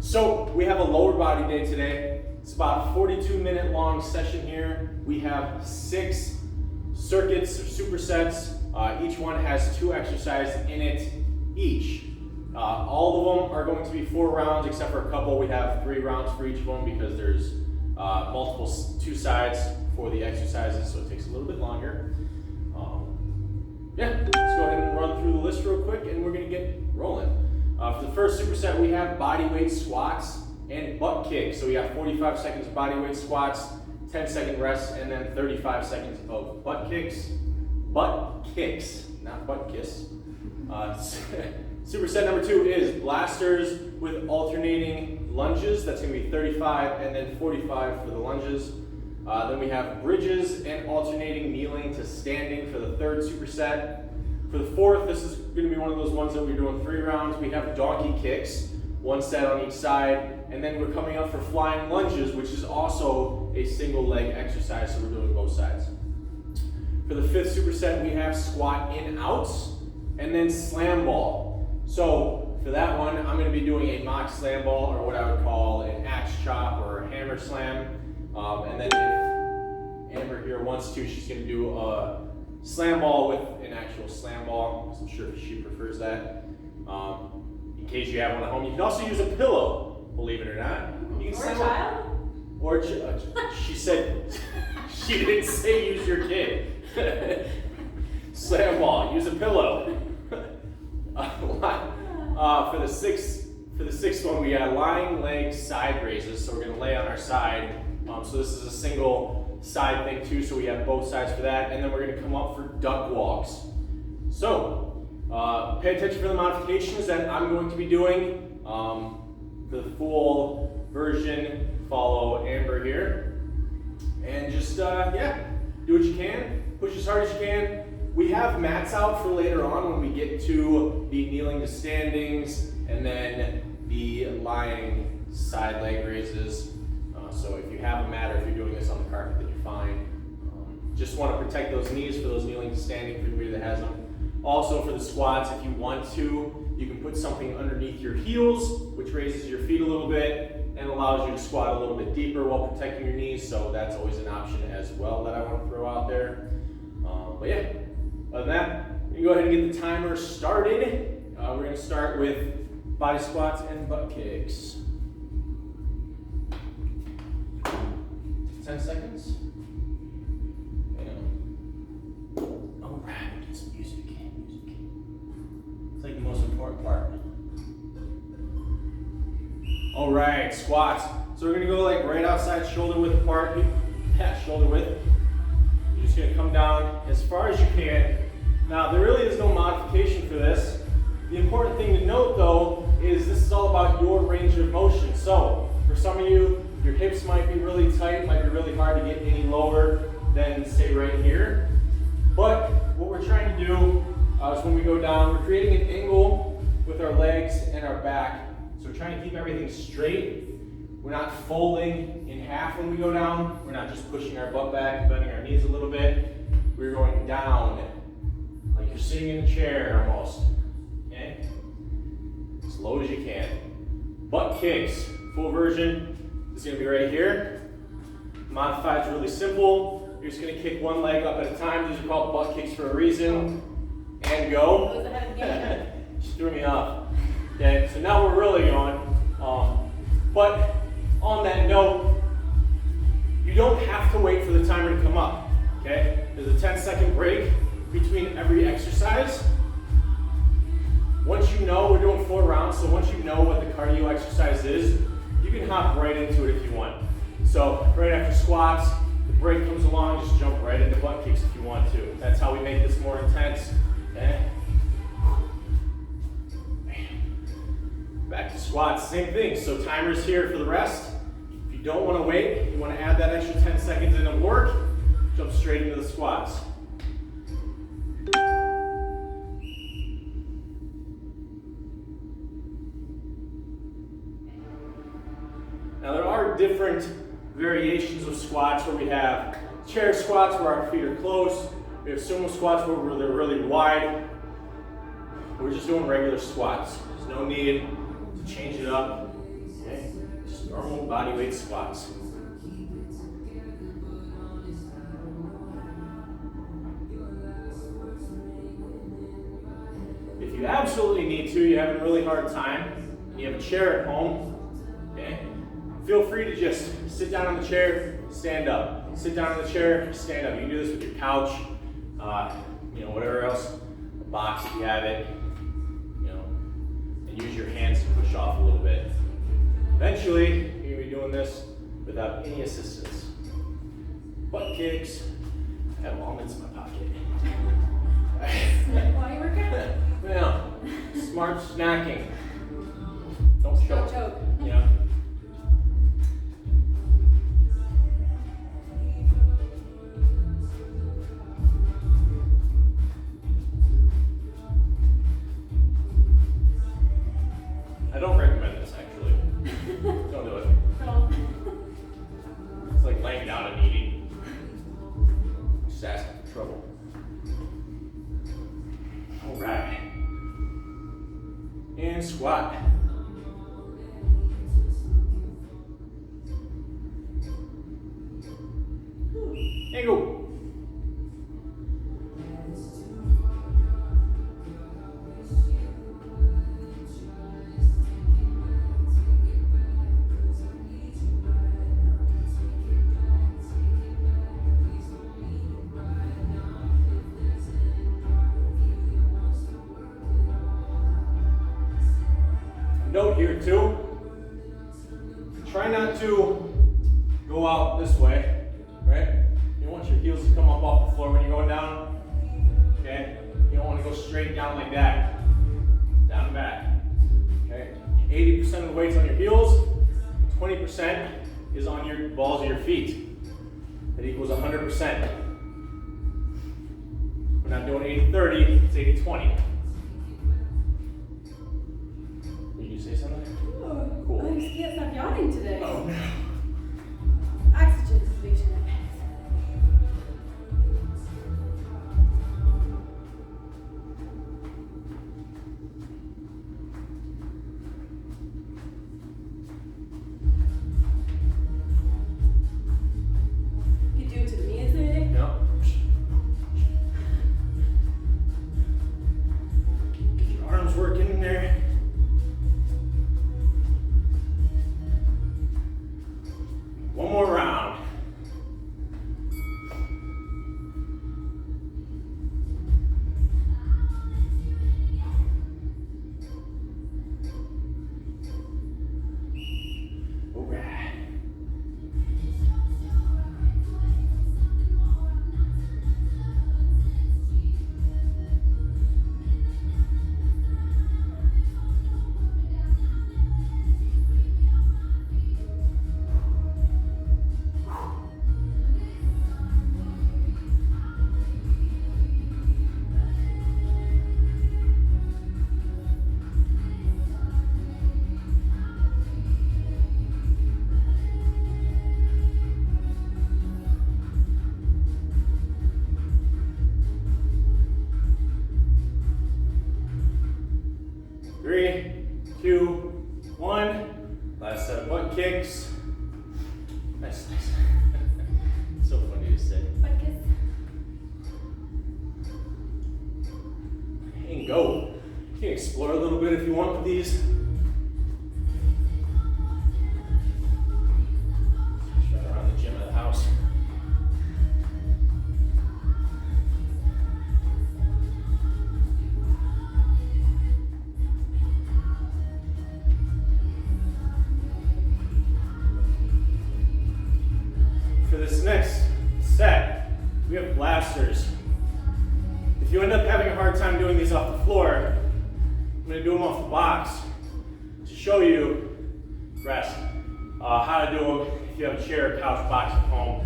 So we have a lower body day today. It's about a 42-minute long session here. We have 6 circuits or supersets. Each one has 2 exercises in it each. All of them are going to be 4 rounds, except for a couple. We have 3 rounds for each of them because there's multiple 2 sides for the exercises, so it takes a little bit longer. Let's go ahead and run through the list real quick, and we're going to get rolling. For the first superset, we have body weight squats and butt kicks. So we got 45 seconds of body weight squats, 10-second rest, and then 35 seconds of butt kicks. Butt kicks, not butt kiss. Superset number 2 is blasters with alternating lunges. That's going to be 35 and then 45 for the lunges. Then we have bridges and alternating kneeling to standing for the 3rd superset. For the 4th, this is going to be one of those ones that we're doing 3 rounds. We have donkey kicks, 1 set on each side, and then we're coming up for flying lunges, which is also a single leg exercise, so we're doing both sides. For the 5th superset, we have squat in outs and then slam ball. So for that one, I'm going to be doing a mock slam ball, or what I would call an axe chop or a hammer slam. And then if Amber here wants to, she's going to do a slam ball with an actual slam ball, because I'm sure she prefers that. In case you have one at home, you can also use a pillow, believe it or not. You can or a child? Or she said, she didn't say use your kid. Slam ball, use a pillow. For the sixth one, we got lying leg side raises. So we're going to lay on our side. So this is a single side thing too, so we have both sides for that. And then we're going to come up for duck walks. So pay attention for the modifications that I'm going to be doing. The full version, follow Amber here. And just, do what you can. Push as hard as you can. We have mats out for later on when we get to the kneeling to standings and then the lying side leg raises. So if you have a mat or if you're doing this on the carpet, then you're fine. Just want to protect those knees for those kneeling to standing for anybody that has them. Also for the squats, if you want to, you can put something underneath your heels, which raises your feet a little bit and allows you to squat a little bit deeper while protecting your knees. So that's always an option as well that I want to throw out there. Other than that, you can go ahead and get the timer started. We're going to start with body squats and butt kicks. 10 seconds. And all right, get some music. It's like the most important part. All right, squats. So we're gonna go like right outside shoulder width apart. Shoulder width. You're just gonna come down as far as you can. Now there really is no modification for this. The important thing to note though is this is all about your range of motion. So for some of you, your hips might be really tight, might be really hard to get any lower than say right here. But what we're trying to do is when we go down, we're creating an angle with our legs and our back. So we're trying to keep everything straight. We're not folding in half when we go down. We're not just pushing our butt back, bending our knees a little bit. We're going down like you're sitting in a chair almost. Okay? As low as you can. Butt kicks, full version. It's going to be right here. Modified is really simple. You're just going to kick one leg up at a time. These are called butt kicks for a reason. And go. She threw me off. Okay, so now we're really going. But on that note, you don't have to wait for the timer to come up. Okay? There's a 10-second break between every exercise. Once you know, we're doing 4 rounds, so once you know what the cardio exercise is, you can hop right into it if you want. So right after squats, the break comes along, just jump right into butt kicks if you want to. That's how we make this more intense. Okay? Back to squats, same thing. So timer's here for the rest. If you don't want to wait, you want to add that extra 10 seconds in of work, jump straight into the squats. Now there are different variations of squats where we have chair squats where our feet are close. We have sumo squats where they're really wide. We're just doing regular squats. There's no need to change it up. Okay. Normal body weight squats. If you absolutely need to, you're having a really hard time, and you have a chair at home, okay? Feel free to just sit down on the chair, stand up. Sit down on the chair, stand up. You can do this with your couch, whatever else, a box if you have it, and use your hands to push off a little bit. Eventually, you're gonna be doing this without any assistance. Butt kicks. I have almonds in my pocket. While you work out? Well, smart snacking. Don't choke. Yeah. I don't recommend this actually. Don't do it. No. It's like laying down and eating. Just asking for trouble. All right. And squat. And go. Note here too, try not to go out this way, right? You don't want your heels to come up off the floor when you're going down, okay? You don't want to go straight down like that, down and back, okay? 80% of the weight's on your heels, 20% is on your balls of your feet. That equals 100%. We're not doing 80-30, it's 80-20. Say something? Oh, Cool. I just can't stop yawning today. Oh no. Oxygen depletion. You do it to the music. No. Get your arms working in there. One more round. All right. Three, two, one. Last set of butt kicks. Nice. So funny to say. Butt kiss. And go. You can explore a little bit if you want with these. Just run around the gym at the house. For this next set, we have blasters. If you end up having a hard time doing these off the floor, I'm going to do them off the box to show you, rest, how to do them if you have a chair, couch, box at home.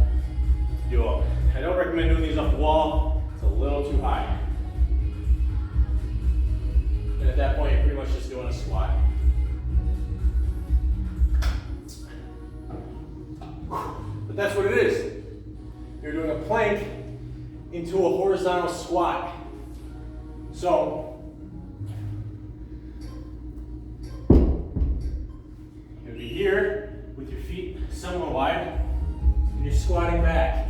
Do them. I don't recommend doing these off the wall. It's a little too high. And at that point, you're pretty much just doing a squat. But that's what it is. You're doing a plank into a horizontal squat. So, you'll be here with somewhat wide, and you're squatting back,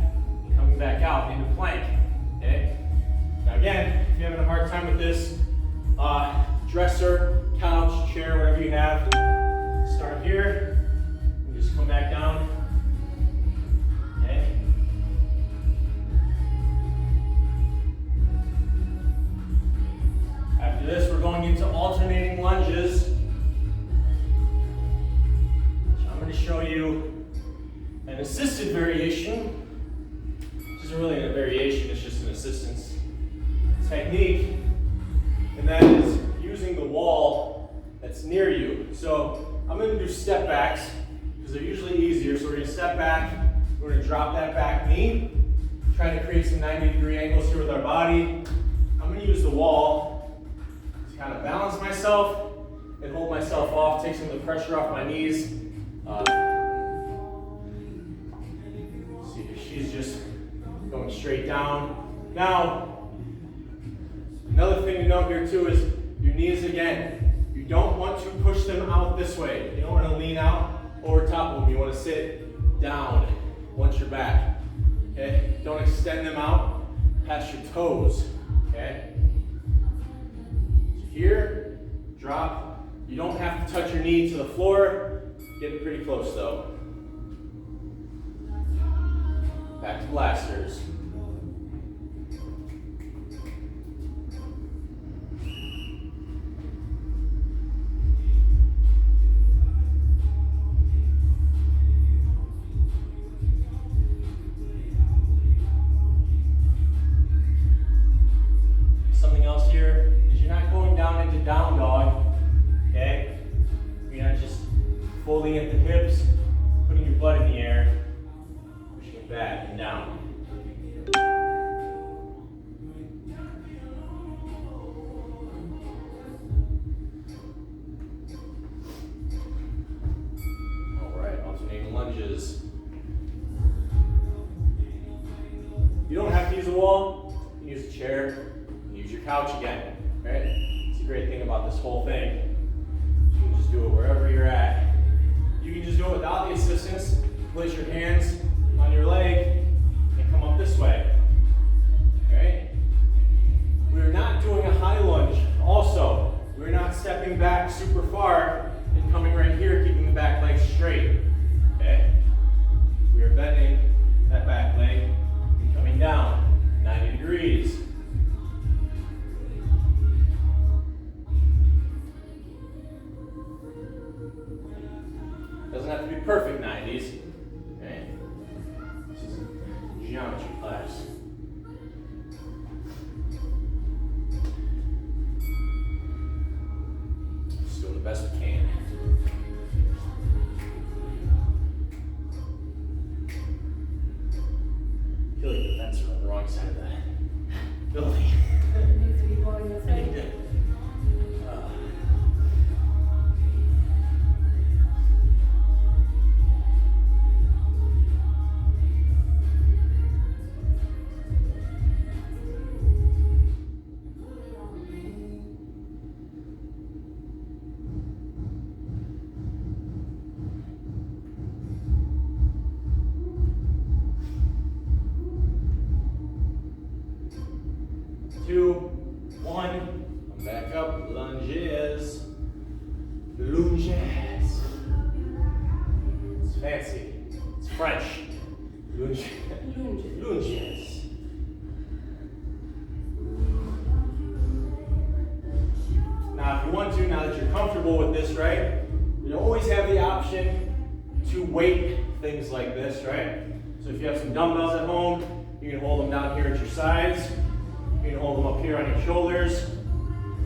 coming back out into plank, okay? Now again, if you're having a hard time with this, dresser, couch, chair, whatever you have, start here, and just come back down, okay? After this, we're going into alternating lunges. I'm going to show you an assisted variation, which isn't really a variation, it's just an assistance technique, and that is using the wall that's near you. So I'm going to do step backs because they're usually easier. So we're going to step back, we're going to drop that back knee, trying to create some 90-degree angles here with our body. I'm going to use the wall to kind of balance myself and hold myself off, take some of the pressure off my knees. See, she's just going straight down. Now, another thing to note here too is your knees again. You don't want to push them out this way. You don't want to lean out over top of them. You want to sit down once you're back. Okay? Don't extend them out past your toes. Okay? So here, drop. You don't have to touch your knee to the floor. Getting pretty close though. Back to blasters. Something else here is you're not going down into down dog, okay? You're not just folding at the hips, putting your butt in the air, pushing it back and down. All right, alternating lunges. You don't have to use a wall, you can use a chair, you can use your couch again, right? It's a great thing about this whole thing. You can just do it wherever you're at. You can just do it without the assistance. Place your hands on your leg and come up this way. Okay? We're not doing a high lunge. Also, we're not stepping back super far and coming right here, keeping the back leg straight. Okay? We are bending that back leg and coming down 90 degrees. Doesn't have to be perfect 90s. Okay? This is a geometry class. Just doing the best we can. I feel like the fence are on the wrong side of that building. It needs to be going this way. Two, one, come back up, lunges, lunges. It's fancy, it's French. Lunges. Lunges. Lunges. Now, if you want to, now that you're comfortable with this, right, you always have the option to weight things like this, right? So if you have some dumbbells at home, you can hold them down here at your sides. You can hold them up here on your shoulders.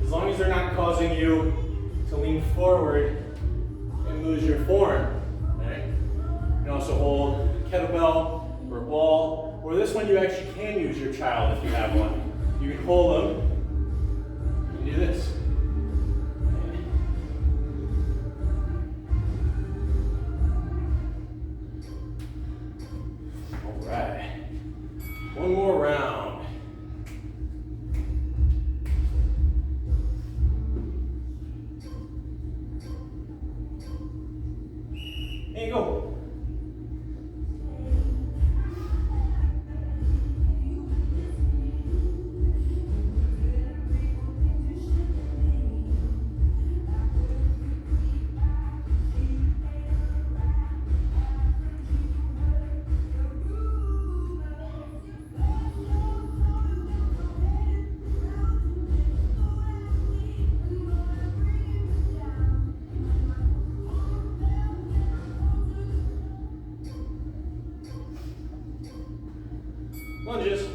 As long as they're not causing you to lean forward and lose your form, right? You can also hold a kettlebell or a ball, or this one you actually can use your child if you have one. You can hold them and do this. All right, one more round. There you go. Lunges.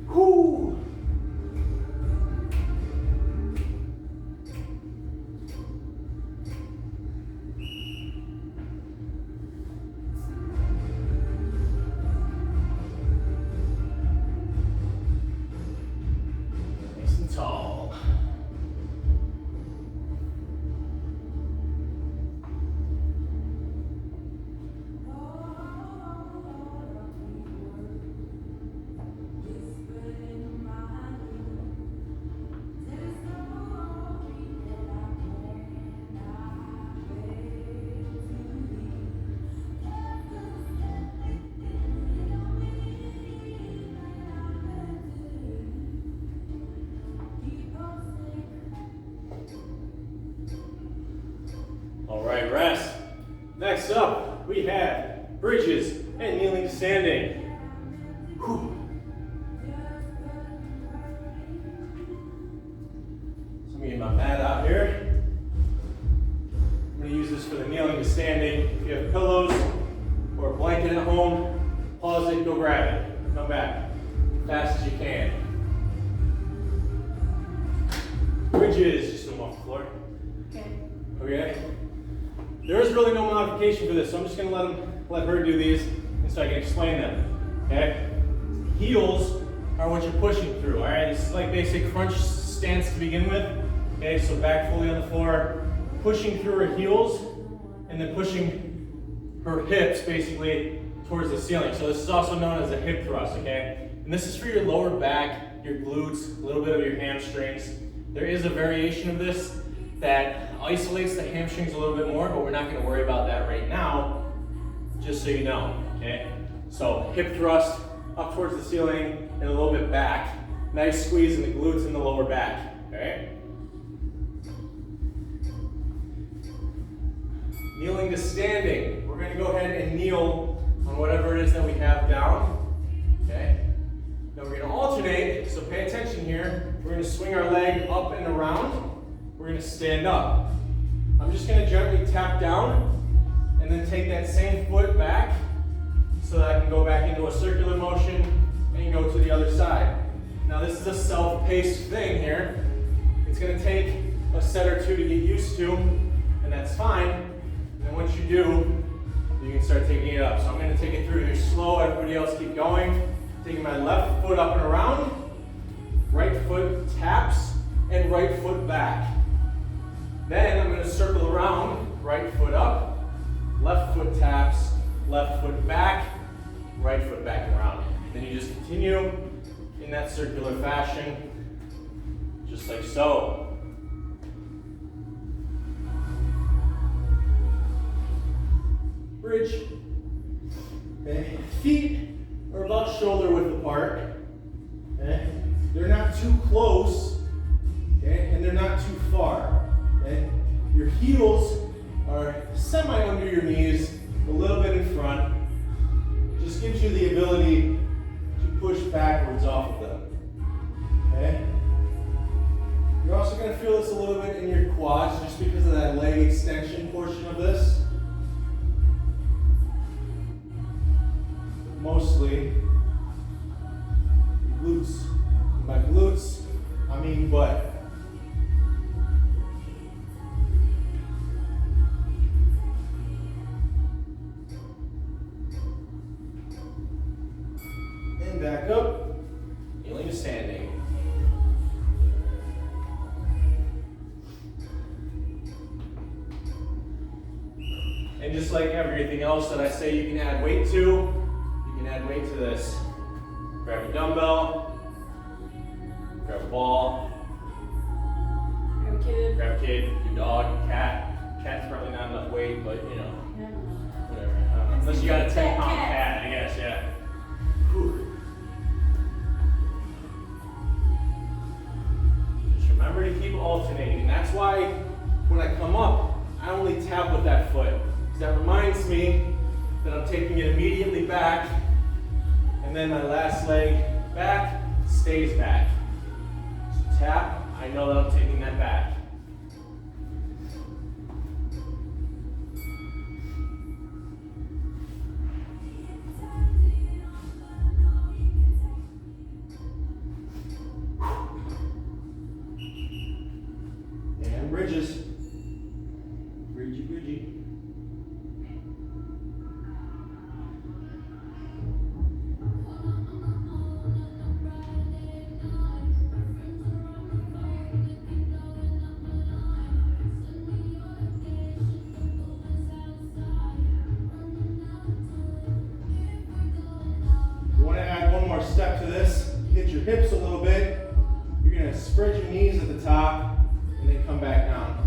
Whoo. Nice and tall. All right, rest. Next up, we have bridges and kneeling to standing. Whew. So I'm gonna get my mat out here. I'm gonna use this for the kneeling to standing. If you have pillows or a blanket at home, pause it, go grab it. Come back fast as you can. Bridges, just them off the floor. Okay. Okay. There is really no modification for this, so I'm just gonna let her do these, and so I can explain them. Okay. Heels are what you're pushing through. All right. This is like basic crunch stance to begin with. Okay. So back fully on the floor, pushing through her heels, and then pushing her hips basically towards the ceiling. So this is also known as a hip thrust. Okay. And this is for your lower back, your glutes, a little bit of your hamstrings. There is a variation of this that isolates the hamstrings a little bit more, but we're not going to worry about that right now, just so you know, okay? So hip thrust up towards the ceiling and a little bit back. Nice squeeze in the glutes and the lower back, okay? Kneeling to standing. We're going to go ahead and kneel on whatever it is that we have down, okay? Now we're going to alternate, so pay attention here. We're going to swing our leg up and around. We're going to stand up. I'm just going to gently tap down and then take that same foot back so that I can go back into a circular motion and go to the other side. Now this is a self-paced thing here. It's going to take a set or two to get used to, and that's fine. And then once you do, you can start taking it up. So I'm going to take it through here slow. Everybody else keep going. Taking my left foot up and around, right foot taps, and right foot back. Then I'm going to circle around, right foot up, left foot taps, left foot back, right foot back and around. Then you just continue in that circular fashion, just like so. Bridge. Okay. Feet are about shoulder width apart. Okay. They're not too close, okay, and they're not too far. Okay? Your heels are semi under your knees, a little bit in front. It just gives you the ability to push backwards off of them. Okay? You're also going to feel this a little bit in your quads just because of that leg extension portion of this. Mostly glutes. By glutes, I mean butt. And back up, kneeling to standing. And just like everything else that I say you can add weight to, you can add weight to this. Grab a dumbbell, grab a ball, Grab a kid. grab a kid, your dog, cat. Cat's probably not enough weight, but you know, Yeah. whatever. Unless you got a 10-pound Cat. cat, I guess, yeah. Whew. Just remember to keep alternating. That's why when I come up, I only tap with that foot. Because that reminds me that I'm taking it immediately back, and then my last leg back stays back. So tap, I know that I'm taking that back. Bridgie, bridgie. You want to add one more step to this. Hit your hips a little bit. You're going to spread your knees at the top and then come back down.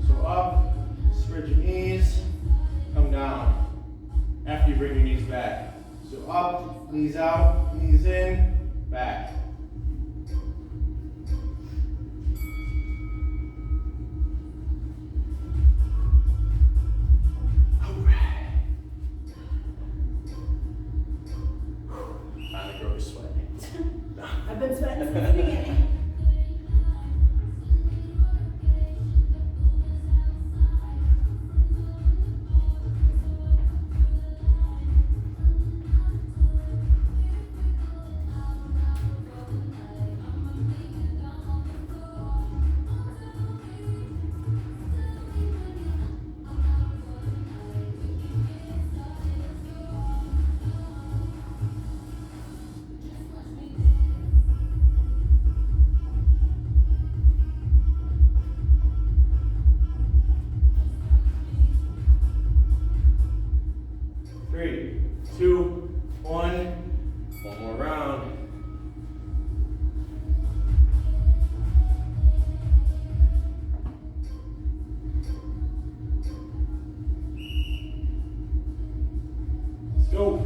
So up, spread your knees, come down after you bring your knees back. So up, knees out, knees in, back. Finally broke a sweat. I've been sweating since the beginning. Three, two, one. One more round. Let's go.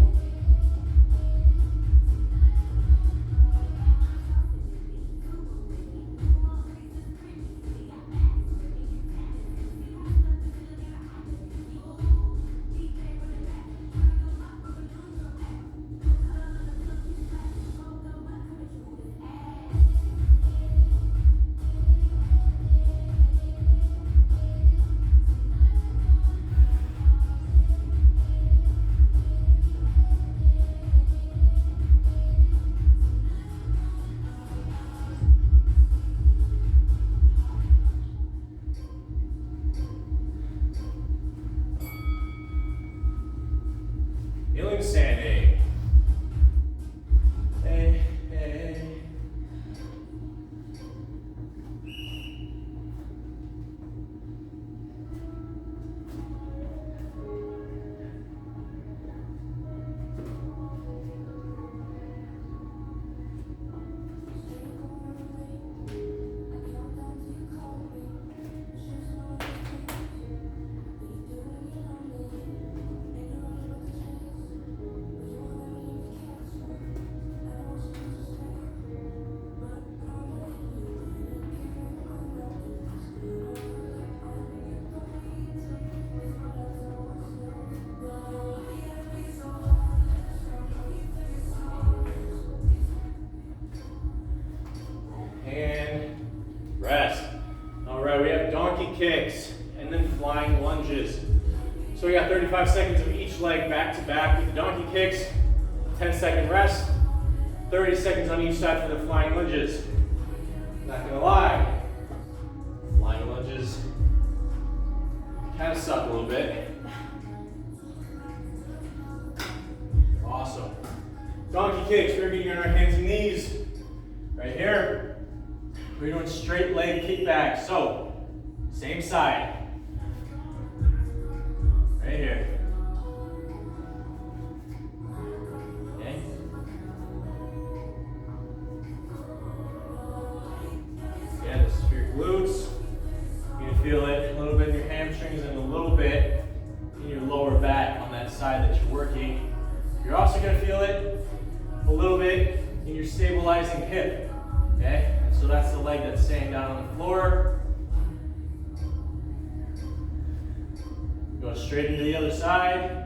Kneeling standing. Hey, hey. And rest. All right, we have donkey kicks and then flying lunges. So we got 35 seconds of each leg back to back with the donkey kicks, 10-second rest, 30 seconds on each side for the flying lunges. Not gonna lie, flying lunges kind of suck a little bit. Awesome. Donkey kicks, we're getting on our hands and knees. Right here, we're doing straight leg kickback. So, same side. Right here. Okay. Yeah, this is for your glutes. You can feel it a little bit in your hamstrings and a little bit in your lower back on that side that you're working. You're also going to feel it a little bit in your stabilizing hip. Okay? And so that's the leg that's staying down on the floor. Go straight into the other side.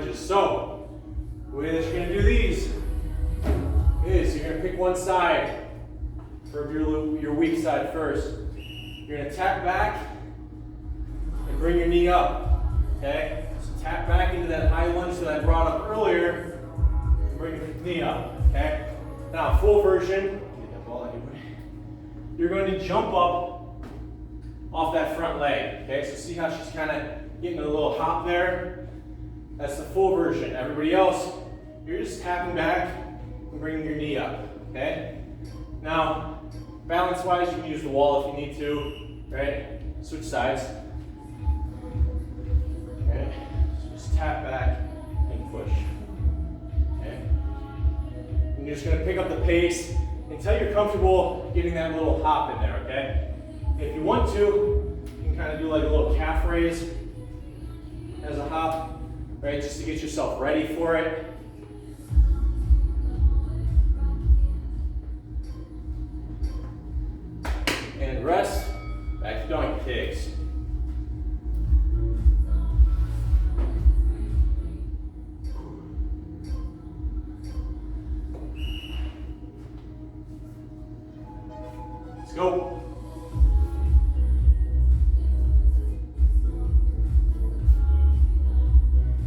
lunges. So, the way that you're going to do these is you're going to pick one side for your weak side first. You're going to tap back and bring your knee up. Okay? So tap back into that high lunge that I brought up earlier and bring your knee up. Okay? Now, full version, get that ball anyway. You're going to jump up off that front leg. Okay? So see how she's kind of getting a little hop there? That's the full version. Everybody else, you're just tapping back and bringing your knee up. Okay? Now, balance-wise, you can use the wall if you need to, right? Switch sides. Okay? So just tap back and push. Okay? And you're just going to pick up the pace until you're comfortable getting that little hop in there, okay? If you want to, you can kind of do like a little calf raise as a hop, right? Just to get yourself ready for it. And rest, back to donkey kicks. Let's go.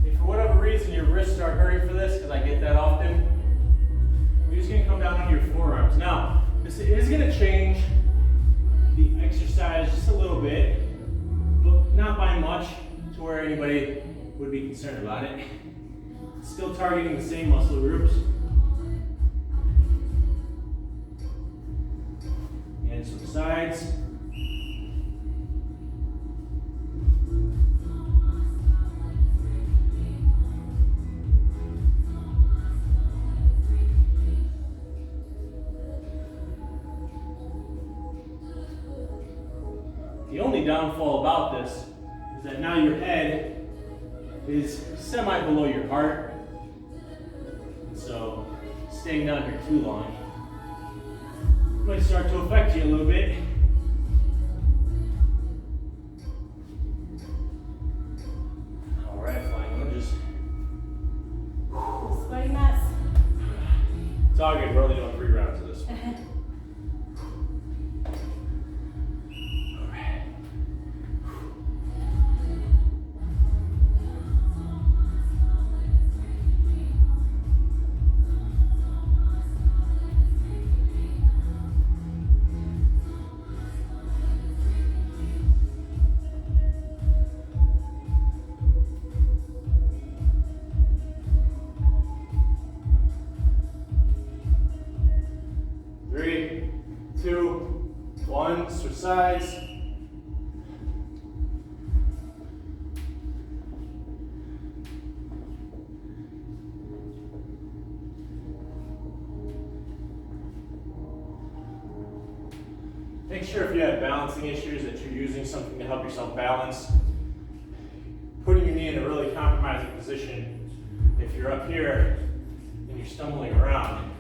If for whatever reason your wrists are hurting for this, because I get that often, you're just going to come down onto your forearms. Now, this is going to change the exercise just a little bit, but not by much to where anybody would be concerned about it. Still targeting the same muscle groups. And some sides. The only downfall about this is that now your head is semi below your heart. So staying down here too long might start to affect you a little bit. All right, flying lunges. Sweaty mess. It's all good. We're only doing 3 rounds of this. All right. Three, two, one, switch sides. Make sure if you have balancing issues that you're using something to help yourself balance. Putting your knee in a really compromising position if you're up here and you're stumbling around.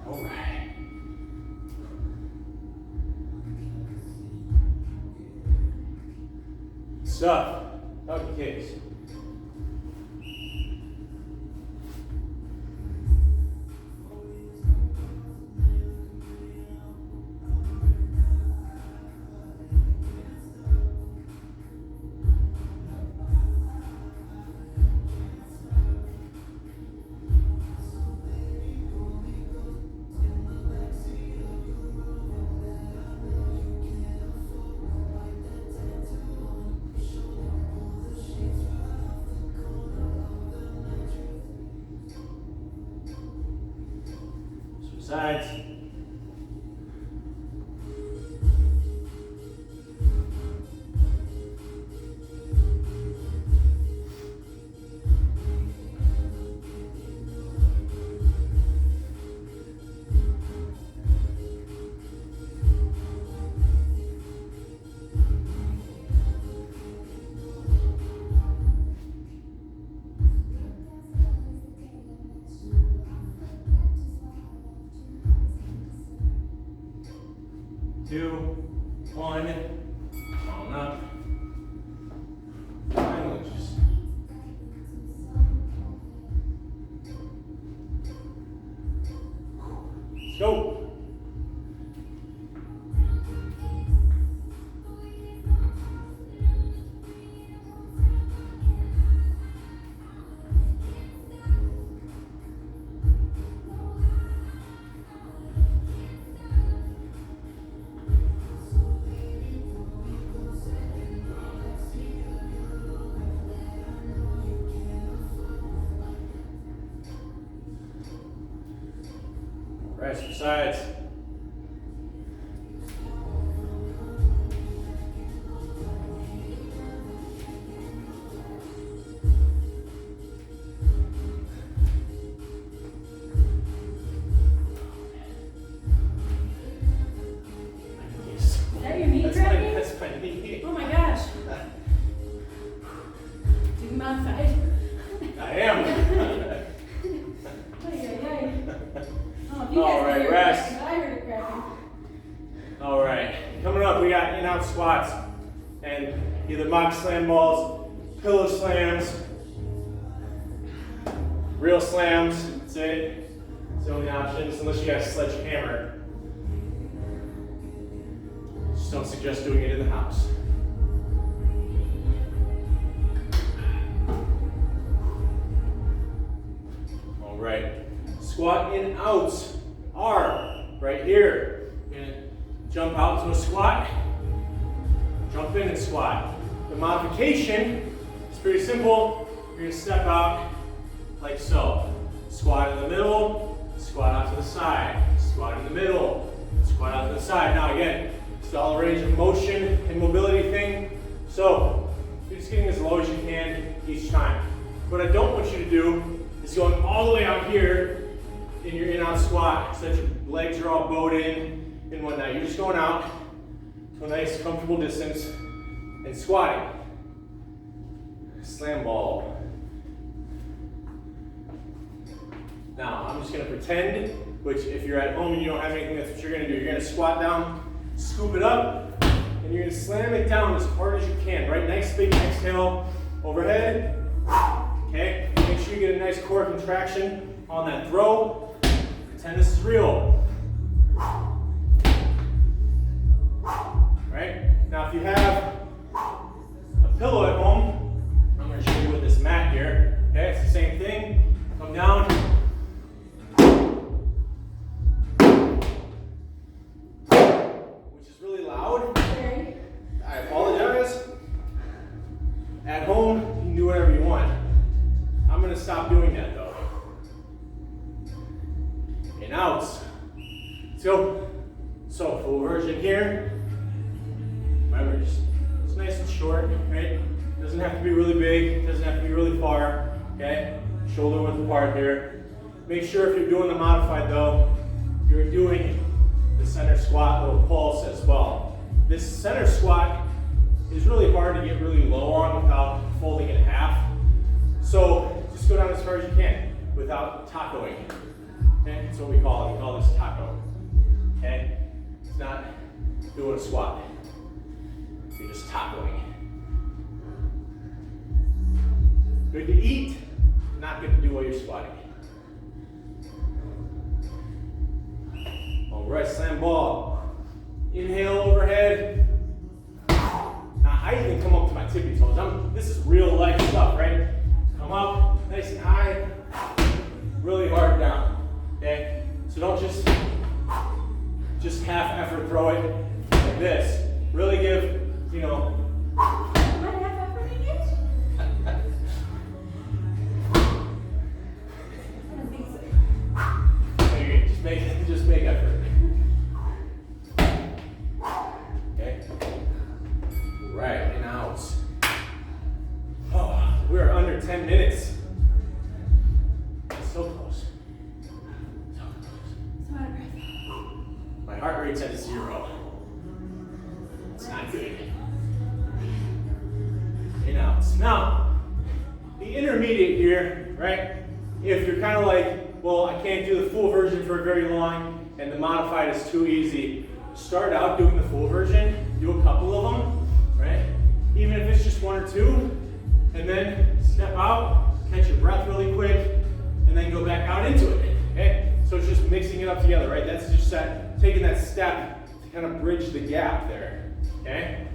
All right. Stuff. Donkey kicks. Sides. Two, one, on up. Go. Rest your sides. Is that your knee cracking? That's my knee. Oh my gosh. Do you modified? I am. Ay, ay, ay. Oh, if you All guys right, can hear it rest. cracking, I heard it cracking. All right, coming up, we got in-out squats and either mock slam balls, pillow slams, real slams. That's it. It's the only options, unless you got a sledgehammer. Just don't suggest doing it in the house. All right, squat in outs are right here. You're gonna jump out to a squat, jump in and squat. The modification is pretty simple. You're gonna step out like so. Squat in the middle, squat out to the side, squat in the middle, squat out to the side. Now again, it's all a range of motion and mobility thing. So you're just getting as low as you can each time. What I don't want you to do is going all the way out here in your in-out squat so that your legs are all bowed in and whatnot. You're just going out to a nice comfortable distance and squatting. Slam ball. Now I'm just gonna pretend, which if you're at home and you don't have anything, that's what you're gonna do. You're gonna squat down, scoop it up, and you're gonna slam it down as hard as you can. Right, nice big exhale overhead. Okay, make sure you get a nice core contraction on that throw. Pretend this is real. Right? Now if you have a pillow at home, I'm going to show you with this mat here. Okay, it's the same thing. Come down. Which is really loud. Very. I apologize. At home, you can do whatever you want. I'm going to stop doing that though. In outs. Let's go. So full version here. Remember, it's nice and short, right? Doesn't have to be really big, doesn't have to be really far, okay? Shoulder width apart here. Make sure if you're doing the modified though, you're doing the center squat little pulse as well. This center squat is really hard to get really low on without folding it in half. So just go down as far as you can without tacoing. Okay, that's what we call it. We call this taco. Okay? It's not doing a squat. You're just tacoing. Good to eat, not good to do while you're squatting. All right, slam ball. Inhale overhead. Now I even come up to my tippy toes. This is real life stuff, right? Come up, nice and high, really hard down. Okay? So don't just half effort throw it like this. Really give, you know. Am I half efforting it? I don't think so. Okay, just make effort. Okay? Right, and out. Oh, we're under 10 minutes. So close. So close. So out of breath. My heart rate's at 0. It's not good. In outs. Now, the intermediate here, right? If you're kind of like, well, I can't do the full version for very long, and the modified is too easy. Start out doing the full version, do a couple of them, right? Even if it's just 1 or 2, and then step out, catch your breath really quick, and then go back out into it, okay? So it's just mixing stitching it up together, right? That's just taking that step to kind of bridge the gap there, okay?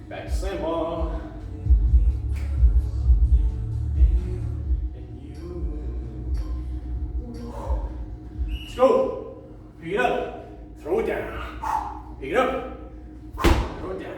Back to slam ball. And you. Let's go. Pick it up. Throw it down. Pick it up. Throw it down.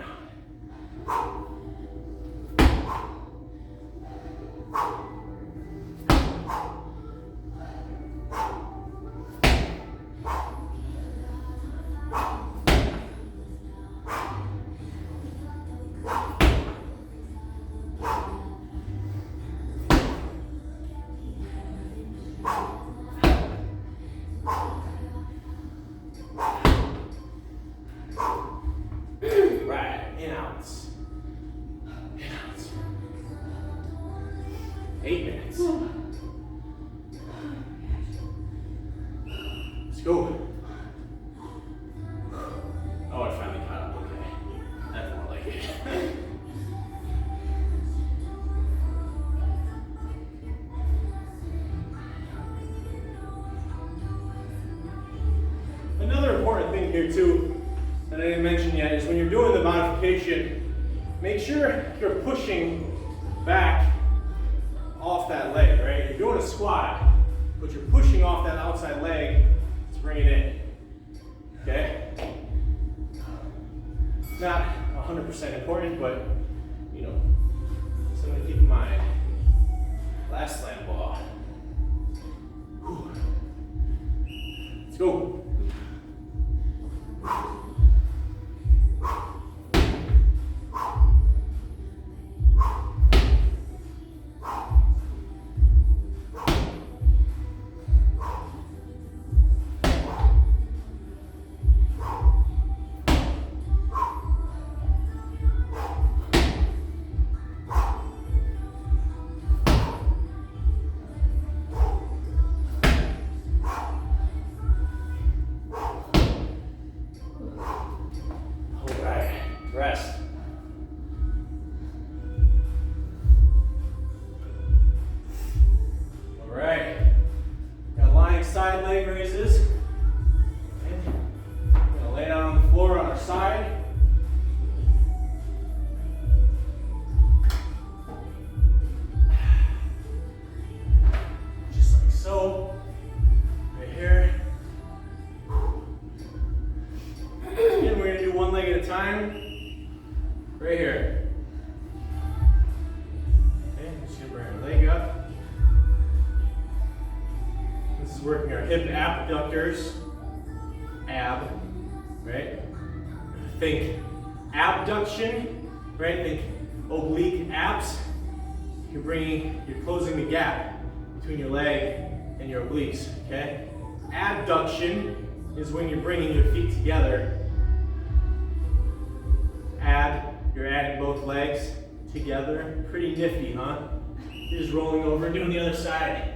Right, in outs. In outs. 8 minutes. Let's go. Oh, I finally caught up. Okay. That's more like it. Another important thing here too that I didn't mention yet is when you're doing the modification, make sure you're pushing back off that leg, right? You're doing a squat, but you're pushing off that outside leg to bring it in, okay? Not 100% important, but you know, something to keep in mind. Last slam ball. Whew. Let's go. Rest. All right. Got lying side leg raises. Okay. We're gonna lay down on the floor on our side. Just like so. Right here. Again, we're gonna do one leg at a time. Right here. Okay, just gonna bring our leg up. This is working our hip abductors. Ab, right? Think abduction, right? Think oblique abs. You're closing the gap between your leg and your obliques, okay? Abduction is when you're bringing your feet together. You're adding both legs together. Pretty nifty, huh? You're just rolling over and doing the other side.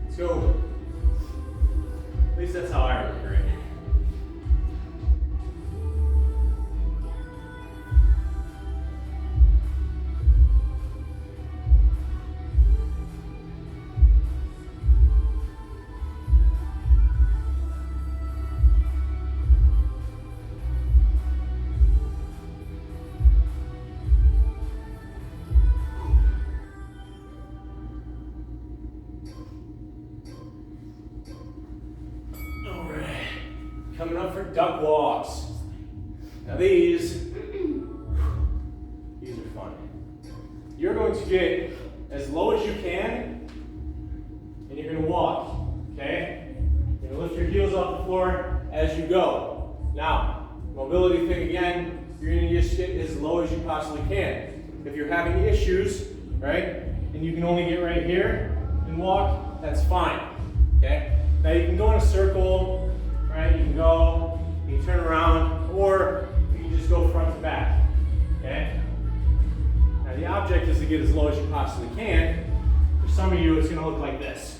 Let's go. At least that's how I remember it. Coming up for duck walks. Now these are fun. You're going to get as low as you can, and you're going to walk, okay? You're going to lift your heels off the floor as you go. Now, mobility thing again, you're going to just get as low as you possibly can. If you're having issues, right, and you can only get right here and walk, that's fine, okay? Now you can go in a circle, right? You can go, you can turn around, or you can just go front to back, okay? Now the object is to get as low as you possibly can. For some of you, it's gonna look like this,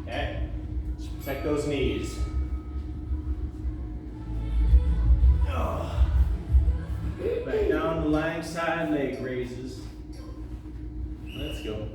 okay? Just protect those knees. Oh. Back down to lying side leg raises. Let's go.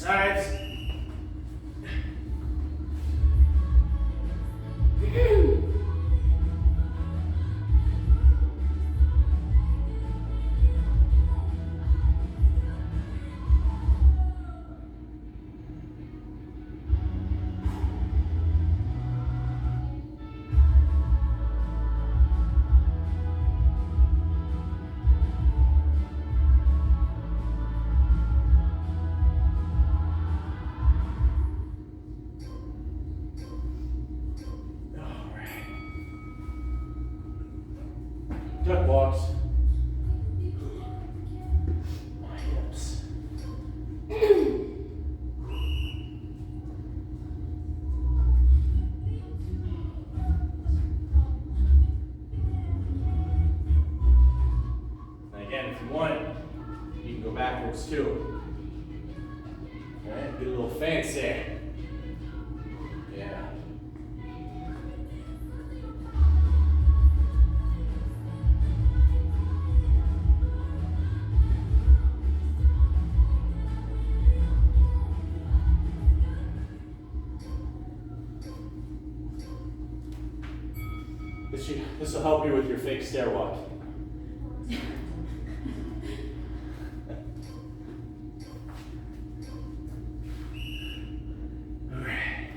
sides. Duck walks. My hips. And again, if you want, you can go backwards too. Alright, get a little fancy. Yeah. This will help you with your fake stair walk. All right.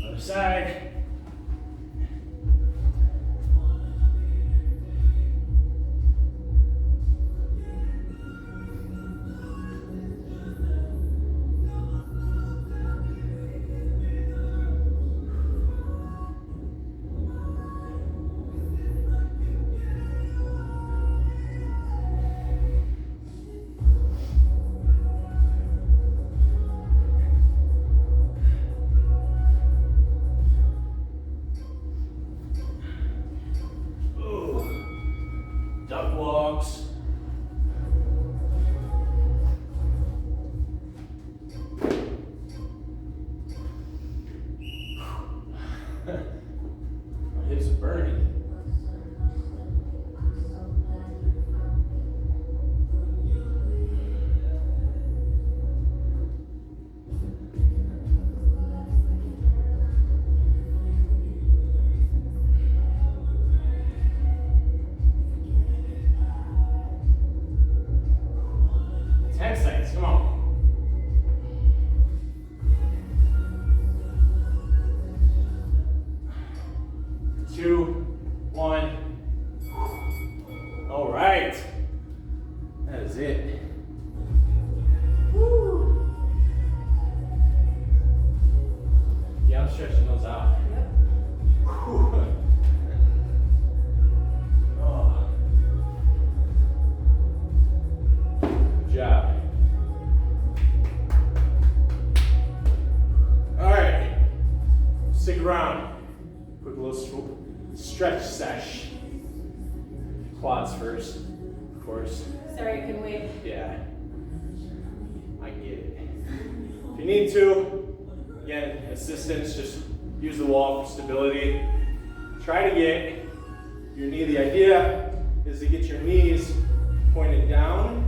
Other side. Duck walks. My hips are burning. Come on. 2, 1. All right. That is it. Woo. Yeah, I'm stretching those out. Yep. Whew. Oh. Good job. Stick around. Quick little stretch sesh. Quads first, of course. Sorry, I couldn't wait. Yeah. I get it. If you need to, again, assistance, just use the wall for stability. Try to get your knee. The idea is to get your knees pointed down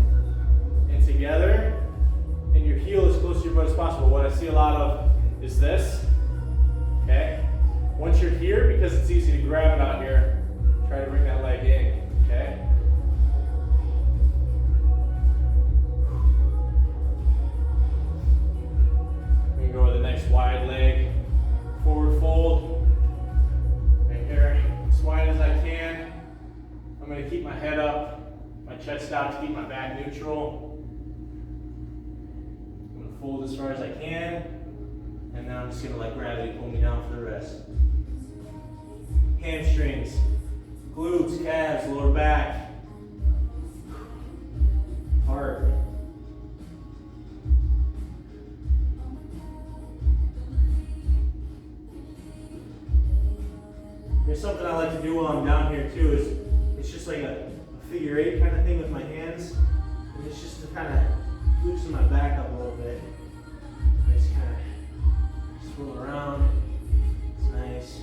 and together, and your heel as close to your butt as possible. What I see a lot of is this. Okay? Once you're here, because it's easy to grab it out here, try to bring that leg in. Okay? We can go with the next wide leg. Forward fold. Right here. As wide as I can. I'm going to keep my head up, my chest out to keep my back neutral. I'm going to fold as far as I can. And then I'm just going to let gravity pull me down for the rest. Hamstrings, glutes, calves, lower back, heart. just kind of loosen my back up a little bit. I just kind of swirl around. It's nice.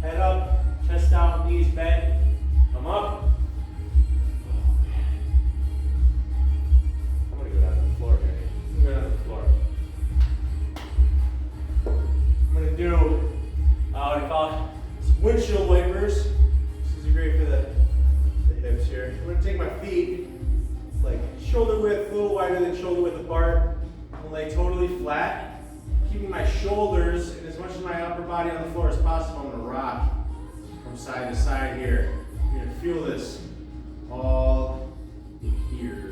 Head up, chest out, knees bent. Come up. I'm gonna go down to the floor here. I'm gonna go down to the floor. I'm gonna do what I call windshield wipers. This is great for the hips here. I'm gonna take my feet like shoulder width, a little wider than shoulder width apart, and lay totally flat, keeping my shoulders and as much of my upper body on the floor as possible. I'm gonna rock from side to side here. You're gonna feel this all here.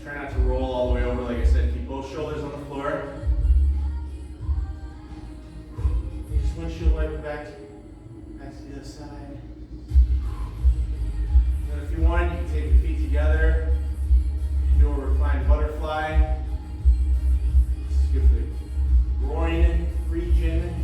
Try not to roll all the way over, like I said. Keep both shoulders on the floor. You just windshield wiper back to the other side. And if you want, you can take your feet together. Do a reclined butterfly. This is good for the groin region.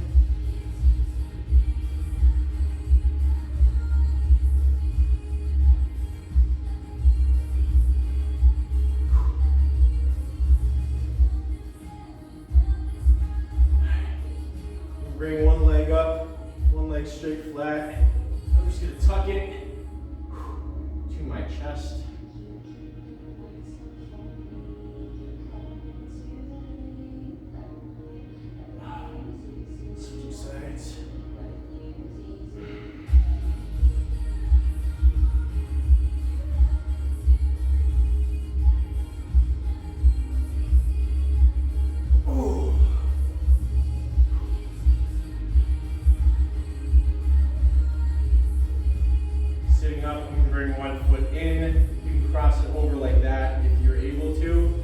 Bring one leg up, one leg straight flat. I'm just gonna tuck it to my chest. Switching sides. Sitting up, I'm going to bring one foot in. You can cross it over like that if you're able to.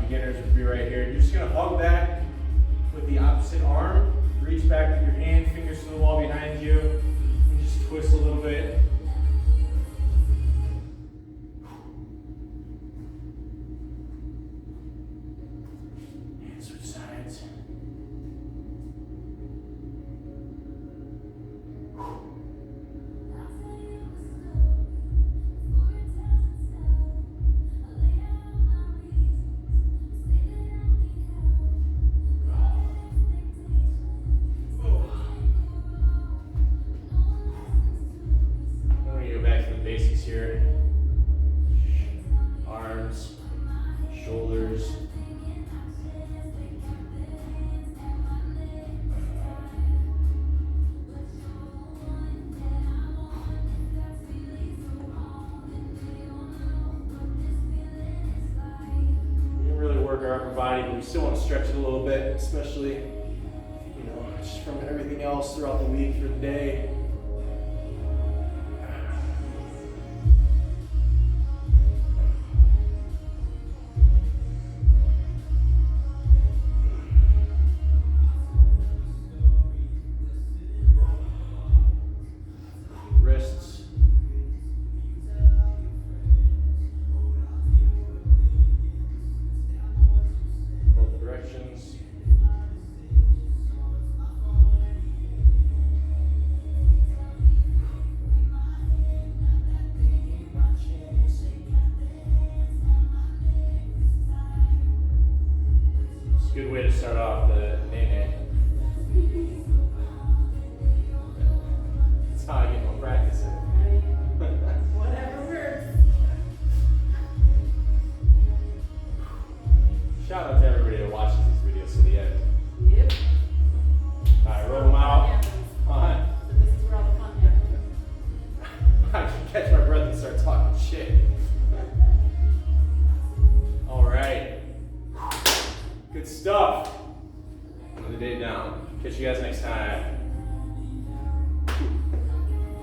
Beginners would be right here. You're just going to hug back with the opposite arm. Reach back with your hand, fingers to the wall behind you. And just twist a little bit. And switch sides. Basics here. Arms, shoulders. We didn't really work our upper body, but we still want to stretch it a little bit, especially, just from everything else throughout the week for the day. Wrists. Both directions. It's a good way to start off the nene. That's how I get more practice in. Whatever works. Shout out to everybody that watches these videos to the end. Yep. Alright, roll them out. Happens. So this is where all the fun happens. I can catch my breath and start talking shit. Alright. Good stuff. Another day down. Catch you guys next time.